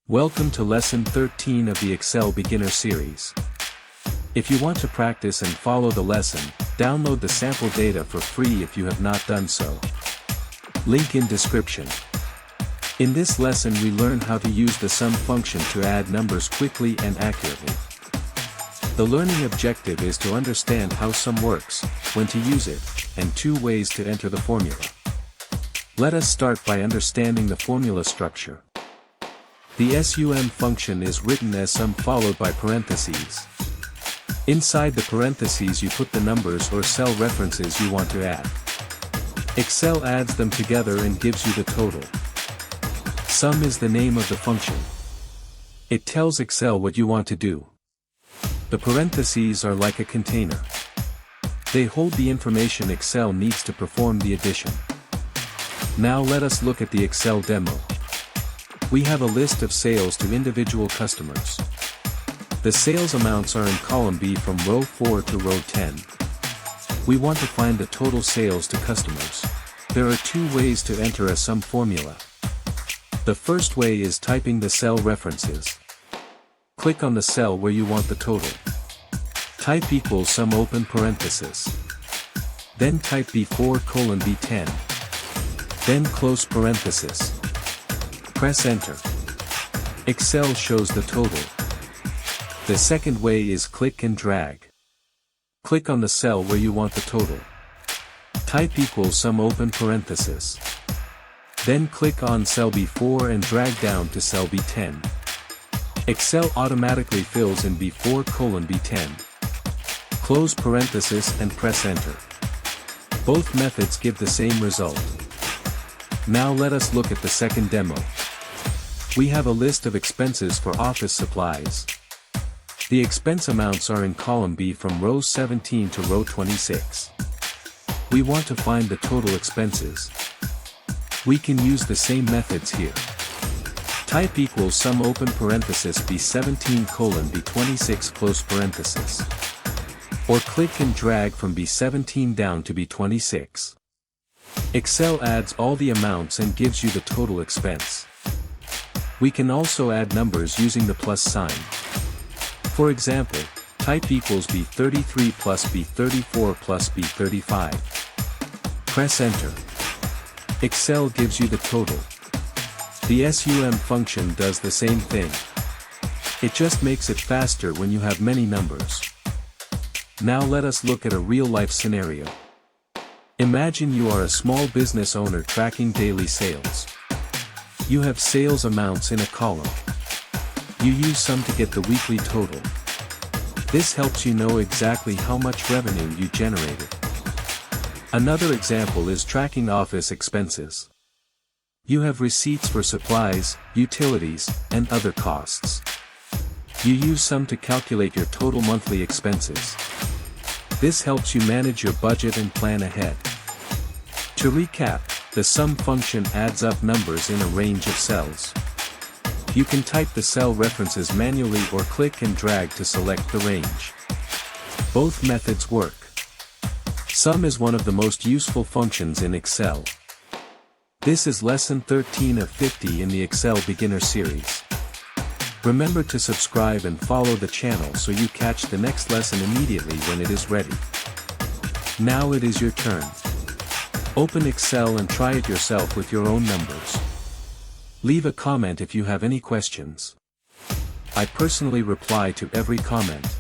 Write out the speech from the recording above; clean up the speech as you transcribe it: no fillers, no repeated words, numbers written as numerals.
Welcome to Lesson 13 of the Excel Beginner Series. If you want to practice and follow the lesson, download the sample data for free if you have not done so. Link in description. In this lesson we learn how to use the sum function to add numbers quickly and accurately. The learning objective is to understand how sum works, when to use it, and 2 ways to enter the formula. Let us start by understanding the formula structure. The sum function is written as sum followed by parentheses. Inside the parentheses you put the numbers or cell references you want to add. Excel adds them together and gives you the total. Sum is the name of the function. It tells Excel what you want to do. The parentheses are like a container. They hold the information Excel needs to perform the addition. Now let us look at the Excel demo. We have a list of sales to individual customers. The sales amounts are in column B from row 4 to row 10. We want to find the total sales to customers. There are 2 ways to enter a sum formula. The first way is typing the cell references. Click on the cell where you want the total. Type equals sum open parenthesis. Then type B4 colon B10. Then close parenthesis. Press enter. Excel shows the total. The second way is click and drag. Click on the cell where you want the total. Type equals sum open parenthesis. Then click on cell B4 and drag down to cell B10. Excel automatically fills in B4 colon B10. Close parenthesis and press enter. Both methods give the same result. Now let us look at the second demo. We have a list of expenses for office supplies. The expense amounts are in column B from row 17 to row 26. We want to find the total expenses. We can use the same methods here. Type equals sum open parenthesis B17 colon B26 close parenthesis. Or click and drag from B17 down to B26. Excel adds all the amounts and gives you the total expense. We can also add numbers using the plus sign. For example, type equals B33 plus B34 plus B35. Press enter. Excel gives you the total. The sum function does the same thing. It just makes it faster when you have many numbers. Now let us look at a real-life scenario. Imagine you are a small business owner tracking daily sales. You have sales amounts in a column. You use sum to get the weekly total. This helps you know exactly how much revenue you generated. Another example is tracking office expenses. You have receipts for supplies, utilities, and other costs. You use sum to calculate your total monthly expenses. This helps you manage your budget and plan ahead. To recap, the sum function adds up numbers in a range of cells. You can type the cell references manually or click and drag to select the range. Both methods work. Sum is one of the most useful functions in Excel. This is lesson 13 of 50 in the Excel Beginner Series. Remember to subscribe and follow the channel so you catch the next lesson immediately when it is ready. Now it is your turn. Open Excel and try it yourself with your own numbers. Leave a comment if you have any questions. I personally reply to every comment.